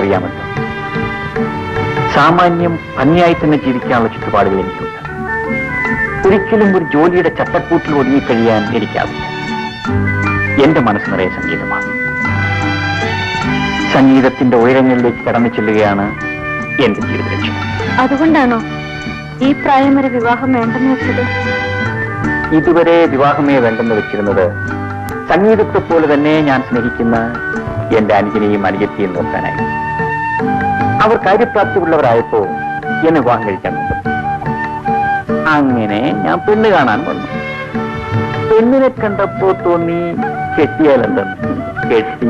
നിങ്ങൾക്കറിയാമല്ലോ, സാമാന്യം ഭംഗിയായി തന്നെ ജീവിക്കാനുള്ള ചുറ്റുപാടുകൾ എനിക്കുണ്ട്. ഒരിക്കലും ഒരു ജോലിയുടെ ചട്ടക്കൂട്ടിൽ ഒതുങ്ങിക്കഴിയാൻ എനിക്കാവില്ല. എന്റെ മനസ്സ് നിറയെ സംഗീതമാണ്. സംഗീതത്തിന്റെ ഉയരങ്ങളിലേക്ക് കടന്നു ചെല്ലുകയാണ് എന്റെ ജീവിത ലക്ഷ്യം. അതുകൊണ്ടാണോ ഈ പ്രായം വരെ വിവാഹം വേണ്ടെന്ന് വെച്ചത്? ഇതുവരെ വിവാഹമേ വേണ്ടെന്ന് വെച്ചിരുന്നത് സംഗീതത്തെ പോലെ തന്നെ ഞാൻ സ്നേഹിക്കുന്ന എന്റെ അനുജനെയും അനുജത്തിയും നോക്കാനായി. അവർ കാര്യപ്രാപ്തിയുള്ളവരായപ്പോ എന്നെ വിവാഹം കഴിക്കാൻ വന്നു. അങ്ങനെ ഞാൻ പെണ്ണ് കാണാൻ വന്നു. പെണ്ണിനെ കണ്ടപ്പോ തോന്നി കെട്ടിയാലെന്തെന്ന്. കെട്ടി.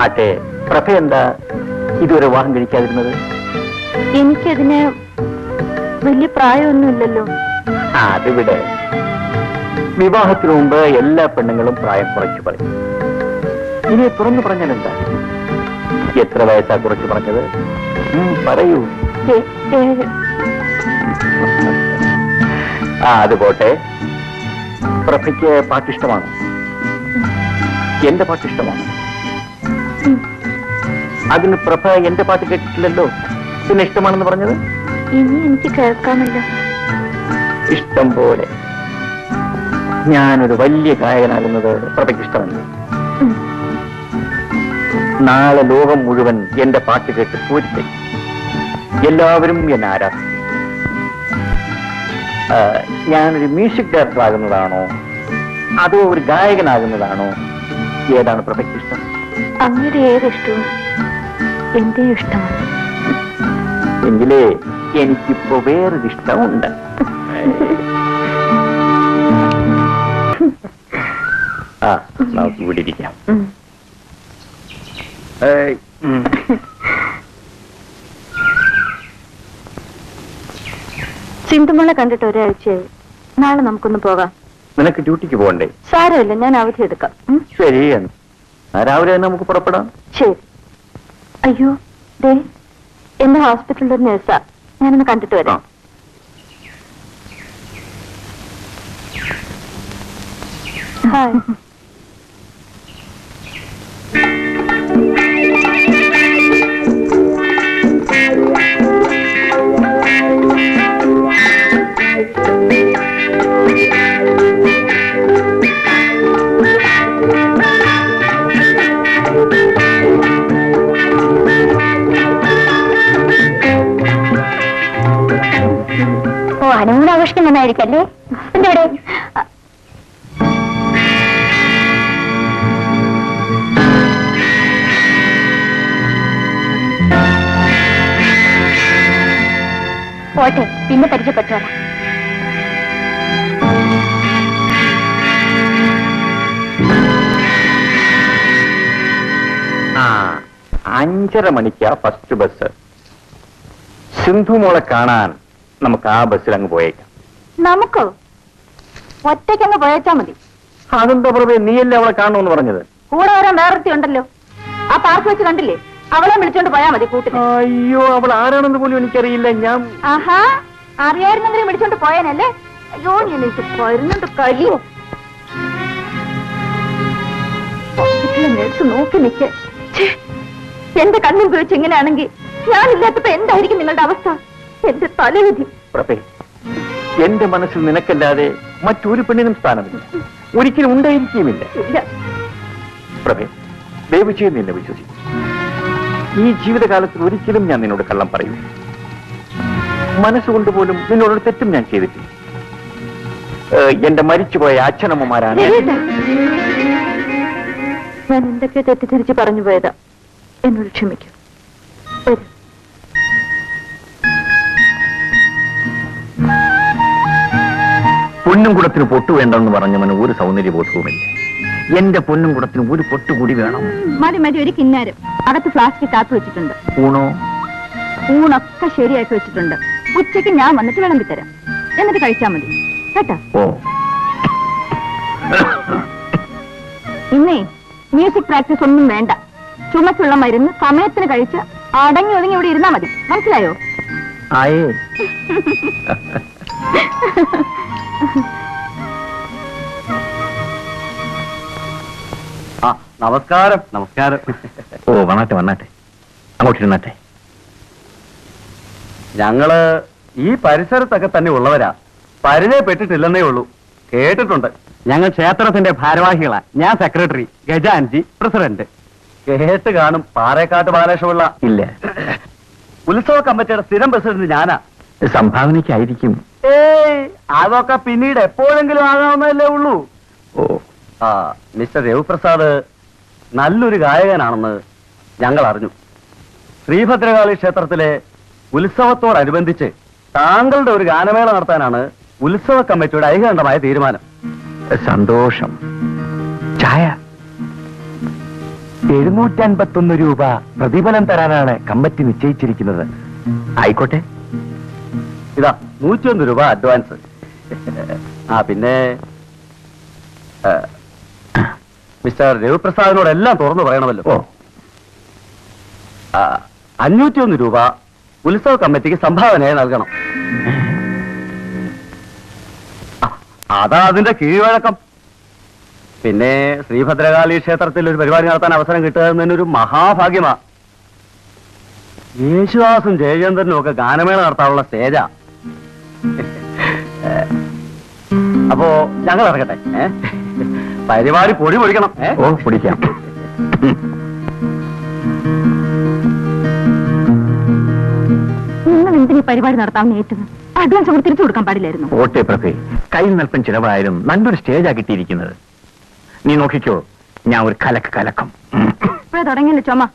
അതെ, പ്രഭ എന്താ ഇതുവരെ വിവാഹം കഴിക്കാതിരുന്നത്? എനിക്കതിന് വലിയ പ്രായമൊന്നുമില്ലല്ലോ. അതിവിടെ വിവാഹത്തിനു മുമ്പ് എല്ലാ പെണ്ണുങ്ങളും പ്രായം കുറച്ചു പറയും. ഇനി തുറന്നു പറഞ്ഞാൽ എന്താ? എത്ര വയസ്സാ കുറച്ചു പറഞ്ഞത്? പറയൂ. അത് പോട്ടെ. പ്രഭയ്ക്ക് പാട്ടിഷ്ടമാണ്. എന്റെ പാട്ടിഷ്ടമാണ്. അതിന് പ്രഭ എന്റെ പാട്ട് കേട്ടിട്ടില്ലല്ലോ, പിന്നെ ഇഷ്ടമാണെന്ന് പറഞ്ഞത്? ഇനി എനിക്ക് കേൾക്കാമല്ലോ. ഇഷ്ടം പോലെ. ഞാനൊരു വലിയ ഗായകനാകുന്നത് പ്രഭയ്ക്ക് ഇഷ്ടമല്ല. നാളെ ലോകം മുഴുവൻ എന്റെ പാട്ട് കേട്ട് പൂരിത്തെ എല്ലാവരും എന്നെ ആരാധിക്കും. ഞാനൊരു മ്യൂസിക് ഡയറക്ടർ ആകുന്നതാണോ അതോ ഒരു ഗായകനാകുന്നതാണോ? ഏതാണ് പ്രഭയ്ക്ക് ഇഷ്ടം? അങ്ങനെ ഏതിഷ്ടവും എന്റെ ഇഷ്ടമാണ്. എങ്കിലേ എനിക്കിപ്പോ വേറൊരു ഇഷ്ടമുണ്ട്. നമുക്ക് ഇവിടെ ഇരിക്കാം. സിന്ധുമോളെ കണ്ടിട്ട് ഒരാഴ്ചയായി. നാളെ നമുക്കൊന്ന് പോകാം. നിനക്ക് ഡ്യൂട്ടിക്ക് പോകണ്ടേ? സാരമില്ല, ഞാൻ അവധി എടുക്കാം. ശരി, രാവിലെ തന്നെ നമുക്ക് പുറപ്പെടാം. ശരി. അയ്യോ, ദേ എന്റെ ഹോസ്പിറ്റലിൽ ഒരു നഴ്സാ. ഞാനൊന്ന് കണ്ടിട്ട് വരാം. ഹായ്. ഹണിമൂൺ ആഘോഷിക്കുന്നതായിരിക്കല്ലേ? എന്തോടെ പോട്ടെ, പിന്നെ പരിചയപ്പെട്ടോളാം. അഞ്ചര മണിക്കാ ഫസ്റ്റ് ബസ്. സിന്ധു മോളെ കാണാൻ നമുക്ക് ആ ബസ്സിൽ അങ്ങ് പോയേക്കാം. നമുക്കോ? ഒറ്റയ്ക്കങ്ങ് പോയേച്ചാ മതി. അതെന്താ പ്രഭേ, നീയല്ലേ അവളെ കാണണമെന്ന് പറഞ്ഞത്? കൂടെ വരാൻ വേറൊരുത്തി ഉണ്ടല്ലോ, ആ പാർക്ക് വെച്ച് കണ്ടില്ലേ? അവളെ വിളിച്ചോണ്ട് പോയാ മതി കൂട്ടിന്. അയ്യോ, അവൾ ആരാണെന്ന് പോലും എനിക്കറിയില്ല. ഞാൻ ആഹാ, അറിയായിരുന്നെങ്കിലും വിളിച്ചോണ്ട് പോയാനല്ലേ? അയ്യോ, എനിക്ക് വരുന്നുണ്ട് കലിയോ. ഹോസ്പിറ്റലിലെ നേഴ്സ് നോക്കി നിൽക്കേ. എന്റെ കണ്ണിൽ ഉപയോഗിച്ച് എങ്ങനെയാണെങ്കിൽ ഞാനില്ലാത്തപ്പോ എന്തായിരിക്കും നിങ്ങളുടെ അവസ്ഥ? എന്റെ തലവിധി. പ്രഭേ, എന്റെ മനസ്സിൽ നിനക്കല്ലാതെ മറ്റൊരു പെണ്ണിനും സ്ഥാനമില്ല, ഒരിക്കലും ഉണ്ടായിരിക്കുമില്ല. പ്രഭേ, ദയവ് ചെയ്ത് നിന്നെ വിശ്വസിക്കും. ഈ ജീവിതകാലത്തിൽ ഒരിക്കലും ഞാൻ നിന്നോട് കള്ളം പറയൂ. മനസ്സുകൊണ്ട് പോലും നിന്നോടൊരു തെറ്റും ഞാൻ ചെയ്തിട്ടില്ല. എന്റെ മരിച്ചുപോയ അച്ഛനമ്മമാരാണ്. ഞാൻ എന്തൊക്കെ തെറ്റിദ്ധരിച്ച് പറഞ്ഞു പോയതാ, എന്നോട് ക്ഷമിക്കൂ. പൊന്നും കുടത്തിന് പൊട്ടു വേണ്ടെന്ന് പറഞ്ഞവന് ഒരു സൗന്ദര്യബോധവുമില്ല. എന്റെ പൊന്നും കുടത്തിന് ഒരു പൊട്ടുകൂടി വേണം. മതി മതി, ഒരു കിന്നാരം അകത്ത് ഫ്ലാസ്കിൽ കാത്തു വെച്ചിട്ടുണ്ട്. ഊണോ? ഊണൊക്കെ ശരിയാക്കി വെച്ചിട്ടുണ്ട്. ഉച്ചയ്ക്ക് ഞാൻ വന്നിട്ട് വിളമ്പിത്തരാം, എന്നിട്ട് കഴിച്ചാൽ മതി കേട്ടോ. ഓ, ഇന്നേ മ്യൂസിക് പ്രാക്ടീസ് ഒന്നും വേണ്ട. ചുമച്ചുള്ള മരുന്ന് സമയത്തിന് കഴിച്ച് അടങ്ങി ഒതുങ്ങി ഇവിടെ ഇരുന്നാ മതി. മനസ്സിലായോ? ആയേ. നമസ്കാരം. നമസ്കാരം. ഓ, വന്നാട്ടെ വന്നാട്ടെ. അങ്ങോട്ടിരുന്നട്ടെ. ഞങ്ങള് ഈ പരിസരത്തൊക്കെ തന്നെ ഉള്ളവരാ, പരിചയപ്പെട്ടിട്ടില്ലെന്നേ ഉള്ളൂ, കേട്ടിട്ടുണ്ട്. ഞങ്ങൾ ക്ഷേത്രത്തിന്റെ ഭാരവാഹികളാ. ഞാൻ സെക്രട്ടറി, ഗജാൻജി പ്രസിഡന്റ്. കേട്ട് കാണും പാറേക്കാട്ട് ബാലകൃഷ്ണപിള്ള. ഇല്ല, ഉത്സവ കമ്മിറ്റിയുടെ സ്ഥിരം പ്രസിഡന്റ് ഞാനാ. സംഭാവനയ്ക്കായിരിക്കും. ഏയ്, അതൊക്കെ പിന്നീട് എപ്പോഴെങ്കിലും ആകാവുന്നതല്ലേ ഉള്ളൂ. ഓ, ആ, മിസ്റ്റർ രവിപ്രസാദ് നല്ലൊരു ഗായകനാണെന്ന് ഞങ്ങൾ അറിഞ്ഞു. ശ്രീഭദ്രകാളി ക്ഷേത്രത്തിലെ ഉത്സവത്തോടനുബന്ധിച്ച് താങ്കളുടെ ഒരു ഗാനമേള നടത്താനാണ് ഉത്സവ കമ്മിറ്റിയുടെ ഐകകണ്ഠമായ തീരുമാനം. സന്തോഷം. ചായ 751 രൂപ പ്രതിഫലം തരാനാണ് കമ്മിറ്റി നിശ്ചയിച്ചിരിക്കുന്നത്. ആയിക്കോട്ടെ. ഇതാ 101 രൂപ അഡ്വാൻസ്. ആ, പിന്നെ മിസ്റ്റർ രവിപ്രസാദിനോട് എല്ലാം തുറന്നു പറയണമല്ലോ. ഓ, 501 രൂപ ഉത്സവ കമ്മിറ്റിക്ക് സംഭാവനയായി നൽകണം. അതാ അതിന്റെ കീഴ്വഴക്കം. പിന്നെ ശ്രീഭദ്രകാളി ക്ഷേത്രത്തിൽ ഒരു പരിപാടി നടത്താൻ അവസരം കിട്ടുക എന്നൊരു മഹാഭാഗ്യമാ. യേശുദാസും ജയചന്ദ്രനും ഒക്കെ ഗാനമേള നടത്താനുള്ള സ്റ്റേജാ. അപ്പോ ഞങ്ങൾ ഇറങ്ങട്ടെ. പരിപാടി പൊടി പൊടിക്കണം. ഓ, പിടിക്കാം. നിങ്ങൾ എന്തിനീ പരിപാടി നടത്താമെന്ന് ഏറ്റത്? അഡ്വാൻസ് അവർ തിരിച്ചു കൊടുക്കാൻ പാടില്ലായിരുന്നു. ഓട്ടെ പ്രഭേ, കയ്യിൽ നൽപ്പൻ ചിലവായാലും നല്ലൊരു സ്റ്റേജാ കിട്ടിയിരിക്കുന്നത്. നീ നോക്കിക്കോ, ഞാൻ ഒരു കലക്കം. ഇപ്പോഴേ തുടങ്ങിയല്ലോ ചുമ.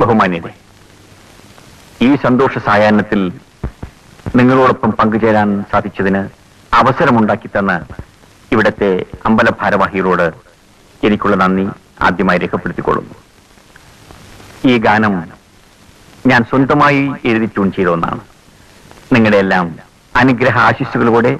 ബഹുമാന്യരെ, ഈ സന്തോഷ സായാഹ്നത്തിൽ നിങ്ങളോടൊപ്പം പങ്കുചേരാൻ സാധിച്ചതിന് അവസരമുണ്ടാക്കി തന്ന ഇവിടത്തെ അമ്പല ഭാരവാഹികളോട് എനിക്കുള്ള നന്ദി ആദ്യമായി രേഖപ്പെടുത്തിക്കൊള്ളുന്നു. ഈ ഗാനം ഞാൻ സ്വന്തമായി എഴുതി ട്യൂൺ ചെയ്ത ഒന്നാണ്. നിങ്ങളുടെ എല്ലാം അനുഗ്രഹ ആശിസ്സുകളോടെ